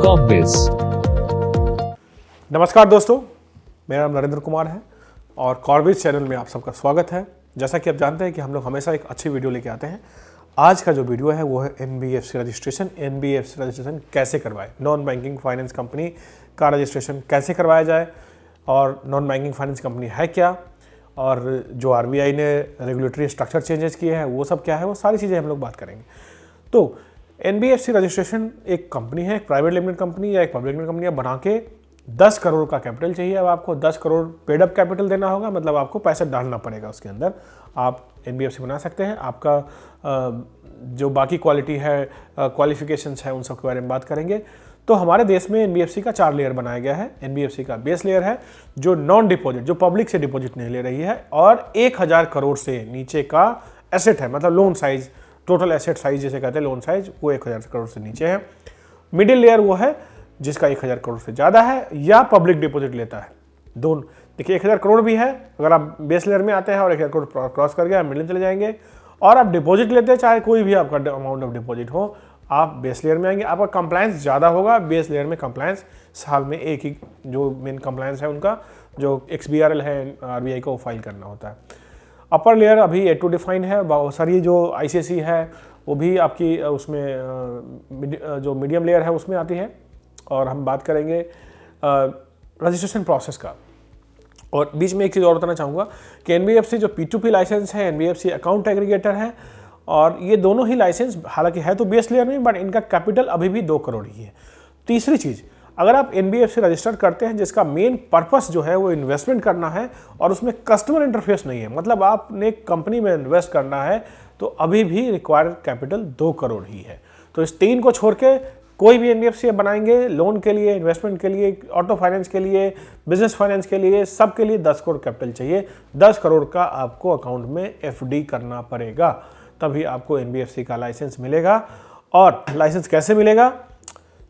कॉर्बिस। नमस्कार दोस्तों, मेरा नाम नरेंद्र कुमार है और कॉर्बिस चैनल में आप सबका स्वागत है। जैसा कि आप जानते हैं कि हम लोग हमेशा एक अच्छी वीडियो लेके आते हैं। आज का जो वीडियो है वो है एनबीएफसी रजिस्ट्रेशन। एनबीएफसी रजिस्ट्रेशन कैसे करवाएं, नॉन बैंकिंग फाइनेंस कंपनी का रजिस्ट्रेशन कैसे करवाया जाए और नॉन बैंकिंग फाइनेंस कंपनी है क्या, और जो आरबीआई ने रेगुलेटरी स्ट्रक्चर चेंजेस किए हैं वो सब क्या है, वो सारी चीज़ें हम लोग बात करेंगे। तो एनबीएफसी रजिस्ट्रेशन एक कंपनी है, एक प्राइवेट लिमिटेड कंपनी या एक पब्लिक लिमिटेड कंपनी बना के 10 करोड़ का कैपिटल चाहिए। अब आपको 10 करोड़ पेड अप कैपिटल देना होगा, मतलब आपको पैसा डालना पड़ेगा उसके अंदर। आप एनबीएफसी बना सकते हैं। आपका जो बाकी क्वालिटी है, क्वालिफिकेशंस है, उन सब के बारे में बात करेंगे। तो हमारे देश में एनबीएफसी का 4 लेयर बनाया गया है। एनबीएफसी का बेस लेयर है जो नॉन डिपॉजिट, जो पब्लिक से डिपॉजिट नहीं ले रही है, और 1000 करोड़ से नीचे का एसेट है, मतलब loan size, total asset size जिसे कहते हैं लोन साइज, वो 1000 करोड़ से नीचे है। मिडिल लेयर वो है जिसका 1000 करोड़ से ज़्यादा है या पब्लिक डिपॉजिट लेता है। दोनों देखिए, 1000 करोड़ भी है अगर आप बेस लेयर में आते हैं और 1000 करोड़ क्रॉस करके आप मिडिल चले जाएंगे, और आप डिपॉजिट लेते हैं, चाहे कोई भी आपका अमाउंट ऑफ डिपॉजिट हो, आप बेस लेयर में आएंगे। आपका कंप्लायंस ज़्यादा होगा। बेस लेयर में कंप्लायंस साल में एक ही जो मेन कंप्लायंस है उनका, जो XBRL है आरबीआई को फाइल करना होता है। अपर लेयर अभी ए टू डिफाइन है। बहुत सारी जो आईसीएसई है वो भी आपकी उसमें जो मीडियम लेयर है उसमें आती है। और हम बात करेंगे रजिस्ट्रेशन प्रोसेस का। और बीच में एक चीज़ और बताना चाहूँगा कि एनबीएफसी जो P2P लाइसेंस है, एनबीएफसी अकाउंट एग्रीगेटर है, और ये दोनों ही लाइसेंस हालांकि है तो बेस लेयर में, बट इनका कैपिटल अभी भी 2 करोड़ ही है। तीसरी चीज़, अगर आप एनबीएफसी रजिस्टर करते हैं जिसका मेन पर्पस जो है वो इन्वेस्टमेंट करना है और उसमें कस्टमर इंटरफेस नहीं है, मतलब आपने कंपनी में इन्वेस्ट करना है, तो अभी भी रिक्वायर्ड कैपिटल 2 करोड़ ही है। तो इस 3 को छोड़ के कोई भी एनबीएफसी बनाएंगे लोन के लिए, इन्वेस्टमेंट के लिए, ऑटो फाइनेंस के लिए, बिजनेस फाइनेंस के लिए, सब के लिए 10 करोड़ कैपिटल चाहिए। 10 करोड़ का आपको अकाउंट में एफडी करना पड़ेगा, तभी आपको एनबीएफसी का लाइसेंस मिलेगा। और लाइसेंस कैसे मिलेगा?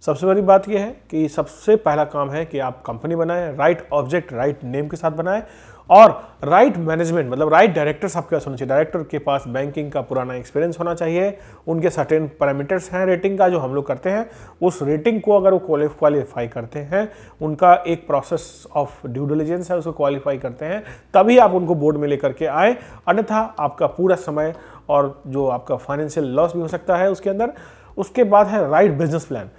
सबसे बड़ी बात यह है कि सबसे पहला काम है कि आप कंपनी बनाएं, राइट ऑब्जेक्ट राइट नेम के साथ बनाएं, और राइट मैनेजमेंट, मतलब राइट डायरेक्टर्स आपके पास होना चाहिए। डायरेक्टर के पास बैंकिंग का पुराना एक्सपीरियंस होना चाहिए। उनके सर्टेन पैरामीटर्स हैं रेटिंग का जो हम लोग करते हैं, उस रेटिंग को अगर वो क्वालिफाई करते हैं, उनका एक प्रोसेस ऑफ ड्यू डिलिजेंस है, उसको क्वालिफाई करते हैं, तभी आप उनको बोर्ड में लेकर के आए। अन्यथा आपका पूरा समय और जो आपका फाइनेंशियल लॉस भी हो सकता है उसके अंदर। उसके बाद है राइट बिजनेस प्लान।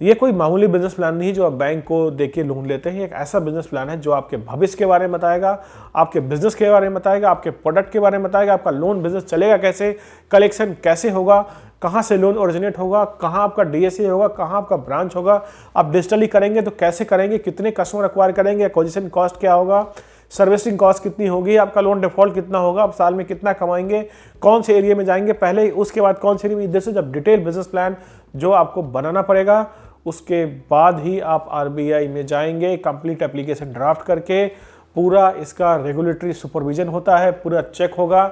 ये कोई मामूली बिजनेस प्लान नहीं जो आप बैंक को देके लोन लेते हैं। एक ऐसा बिजनेस प्लान है जो आपके भविष्य के बारे में बताएगा, आपके बिजनेस के बारे में बताएगा, आपके प्रोडक्ट के बारे में बताएगा, आपका लोन बिजनेस चलेगा कैसे, कलेक्शन कैसे होगा, कहाँ से लोन ओरिजिनेट होगा, कहाँ आपका डीएसए होगा, कहाँ आपका ब्रांच होगा, आप डिजिटली करेंगे तो कैसे करेंगे, कितने कस्टमर एक्वायर करेंगे, एक्विजिशन कॉस्ट क्या होगा, सर्विसिंग कॉस्ट कितनी होगी, आपका लोन डिफॉल्ट कितना होगा, आप साल में कितना कमाएंगे, कौन से एरिया में जाएंगे पहले, उसके बाद कौन से एरिया में। This is a detail business plan जो आपको बनाना पड़ेगा। उसके बाद ही आप आरबीआई में जाएंगे, कंप्लीट एप्लीकेशन ड्राफ्ट करके। पूरा इसका रेगुलेटरी सुपरविजन होता है, पूरा चेक होगा।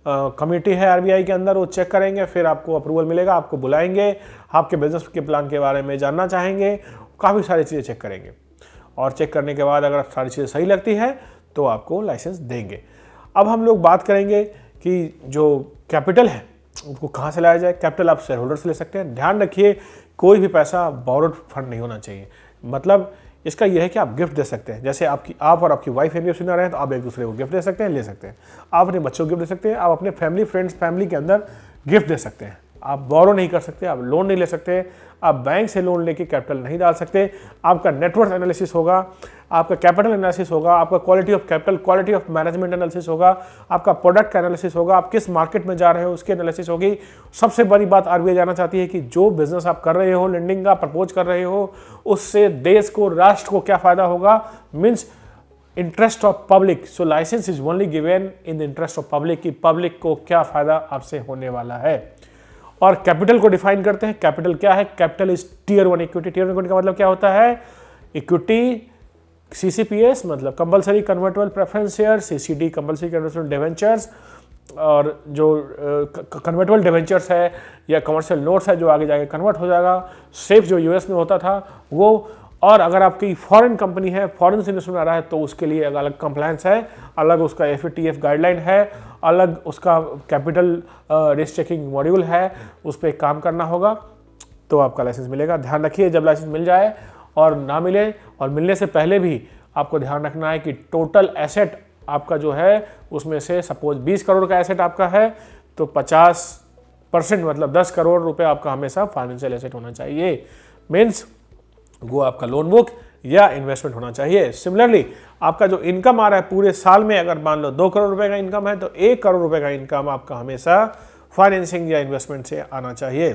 कमेटी है आरबीआई के अंदर, वो चेक करेंगे, फिर आपको अप्रूवल मिलेगा, आपको बुलाएंगे, आपके बिजनेस के प्लान के बारे में जानना चाहेंगे, काफ़ी सारी चीज़ें चेक करेंगे। और चेक करने के बाद अगर सारी चीज़ें सही लगती है तो आपको लाइसेंस देंगे। अब हम लोग बात करेंगे कि जो कैपिटल है उसको कहाँ से लाया जाए। कैपिटल आप शेयर होल्डर से ले सकते हैं। ध्यान रखिए, कोई भी पैसा बोरोड फंड नहीं होना चाहिए। मतलब इसका यह है कि आप गिफ्ट दे सकते हैं। जैसे आप और आपकी वाइफ एनबीएफसी में रहे हैं तो आप एक दूसरे को गिफ्ट दे सकते हैं, ले सकते हैं। आप अपने बच्चों को गिफ्ट दे सकते हैं, आप अपने फैमिली के अंदर गिफ्ट दे सकते हैं। आप बोरो नहीं कर सकते, आप लोन नहीं ले सकते, आप बैंक से लोन लेके कैपिटल नहीं डाल सकते। आपका नेटवर्थ एनालिसिस होगा, आपका कैपिटल एनालिसिस होगा, आपका quality of capital, quality of management analysis होगा, आपका प्रोडक्ट का एनालिसिस होगा, आप किस मार्केट में जा रहे हो उसकी एनालिसिस होगी। सबसे बड़ी बात आरबीआई जानना चाहती है कि जो बिजनेस आप कर रहे हो, लेंडिंग का प्रपोज कर रहे हो, उससे देश को, राष्ट्र को क्या फायदा होगा, means interest of public. So licence is only given in the interest of public, कि पब्लिक को क्या फायदा आपसे होने वाला है। और कैपिटल को डिफाइन करते हैं। कैपिटल क्या है? Capital is tier 1 equity. Tier 1 equity का मतलब क्या होता है? इक्विटी, सीसीपीएस मतलब compulsory convertible preference share, CCD compulsory convertible debentures, और जो कन्वर्टेबल डिवेंचर्स है या कमर्शियल नोट्स है जो आगे जाके कन्वर्ट हो जाएगा। सेफ जो यूएस में होता था वो। और अगर आपकी फॉरेन कंपनी है, फॉरेन से इन्वेस्टमेंट आ रहा है, तो उसके लिए अलग कंप्लायंस है, अलग उसका एफएटीएफ गाइडलाइन है, अलग उसका कैपिटल रिस्क चेकिंग मॉड्यूल है, उस पर काम करना होगा। तो आपका लाइसेंस मिलेगा। ध्यान रखिए, जब लाइसेंस मिल जाए और ना मिले और मिलने से पहले भी आपको ध्यान रखना है कि टोटल एसेट आपका जो है उसमें से सपोज 20 करोड़ का एसेट आपका है तो 50% मतलब 10 करोड़ रुपए आपका हमेशा फाइनेंशियल एसेट होना चाहिए। मीन्स वो आपका लोन बुक या इन्वेस्टमेंट होना चाहिए। सिमिलरली आपका जो इनकम आ रहा है पूरे साल में, अगर मान लो 2 करोड़ रुपए का इनकम है तो 1 करोड़ रुपए का इनकम आपका हमेशा फाइनेंसिंग या इन्वेस्टमेंट से आना चाहिए।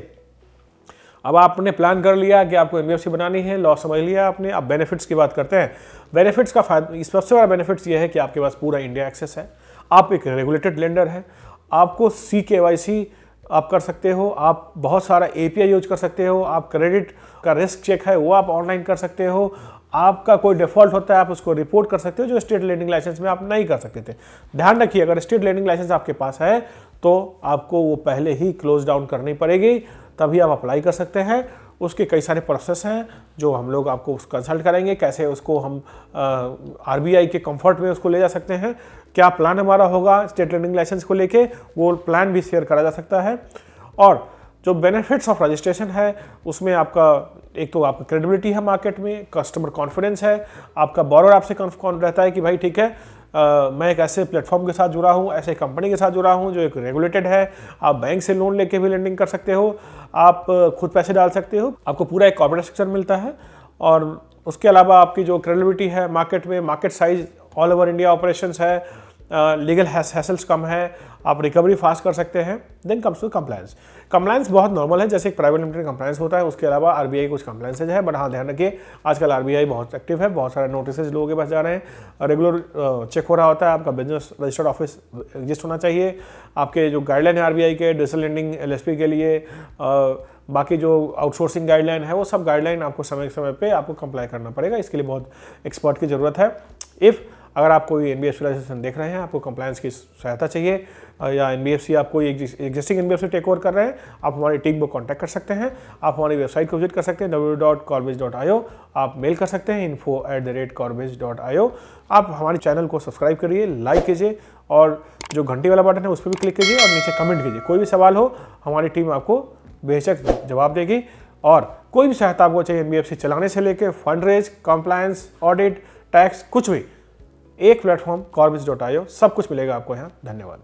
अब आपने प्लान कर लिया कि आपको एनबीएफसी बनानी है, लॉ समझ लिया आपने, अब बेनिफिट्स की बात करते हैं। बेनिफिट्स का फायदा, इस सबसे बड़ा बेनिफिट्स ये है कि आपके पास पूरा इंडिया एक्सेस है, आप एक रेगुलेटेड लेंडर है, आपको CKYC आप कर सकते हो, आप बहुत सारा API यूज कर सकते हो, आप क्रेडिट का रिस्क चेक है वो आप ऑनलाइन कर सकते हो, आपका कोई डिफॉल्ट होता है आप उसको रिपोर्ट कर सकते हो, जो स्टेट लेंडिंग लाइसेंस में आप नहीं कर सकते थे। ध्यान रखिए, अगर स्टेट लेंडिंग लाइसेंस आपके पास है तो आपको वो पहले ही क्लोज डाउन करनी पड़ेगी, तभी आप अप्लाई कर सकते हैं। उसके कई सारे प्रोसेस हैं जो हम लोग आपको कंसल्ट करेंगे, कैसे उसको हम RBI के कंफर्ट में उसको ले जा सकते हैं, क्या प्लान हमारा होगा स्टेट लेंडिंग लाइसेंस को लेके, वो प्लान भी शेयर करा जा सकता है। और जो बेनिफिट्स ऑफ रजिस्ट्रेशन है उसमें आपका एक तो आपका क्रेडिबिलिटी है मार्केट में, कस्टमर कॉन्फिडेंस है, आपका बोरोवर आपसे कॉन्फिडेंस रहता है कि भाई ठीक है मैं एक ऐसे प्लेटफॉर्म के साथ जुड़ा हूँ, ऐसे कंपनी के साथ जुड़ा हूँ जो एक रेगुलेटेड है, आप बैंक से लोन लेके भी लेंडिंग कर सकते हो, आप खुद पैसे डाल सकते हो, आपको पूरा एक कॉर्पोरेट स्ट्रक्चर मिलता है। और उसके अलावा आपकी जो क्रेडिबिलिटी है मार्केट में, market size all over India operations है, लीगल हैसल्स कम है, आप रिकवरी फास्ट कर सकते हैं। Then comes to compliance. Compliance बहुत नॉर्मल है, जैसे एक प्राइवेट लिमिटेड कंप्लायंस होता है, उसके अलावा RBI कुछ कंप्लायंसेज है, बट हाँ ध्यान रखिए आजकल RBI बहुत एक्टिव है, बहुत सारे नोटिसेज लोगों के पास जा रहे हैं, रेगुलर चेक हो रहा होता है, आपका बिजनेस रजिस्टर्ड ऑफिस एग्जिस्ट होना चाहिए, आपके जो गाइडलाइन है RBI के डिजिटल लेंडिंग LSP के लिए, बाकी जो आउटसोर्सिंग गाइडलाइन है वो सब गाइडलाइन आपको समय समय पे आपको कंप्लाई करना पड़ेगा, इसके लिए बहुत एक्सपर्ट की ज़रूरत है। अगर आप कोई NBFC लाइसेंस देख रहे हैं, आपको कंप्लायंस की सहायता चाहिए या NBFC आप कोई एग्जिस्टिंग NBFC टेक ओवर कर रहे हैं, आप हमारी टीम को कांटेक्ट कर सकते हैं, आप हमारी वेबसाइट को विजिट कर सकते हैं www.corbis.io, आप मेल कर सकते हैं info@corbis.io। आप हमारे चैनल को सब्सक्राइब करिए, लाइक कीजिए और जो घंटी वाला बटन है उस पर भी क्लिक कीजिए और नीचे कमेंट कीजिए। कोई भी सवाल हो हमारी टीम आपको बेशक जवाब देगी, और कोई भी सहायता आपको चाहिए NBFC चलाने से लेकर fund raise, compliance, audit, tax, कुछ भी, एक प्लेटफॉर्म corbis.io, सब कुछ मिलेगा आपको यहाँ। धन्यवाद।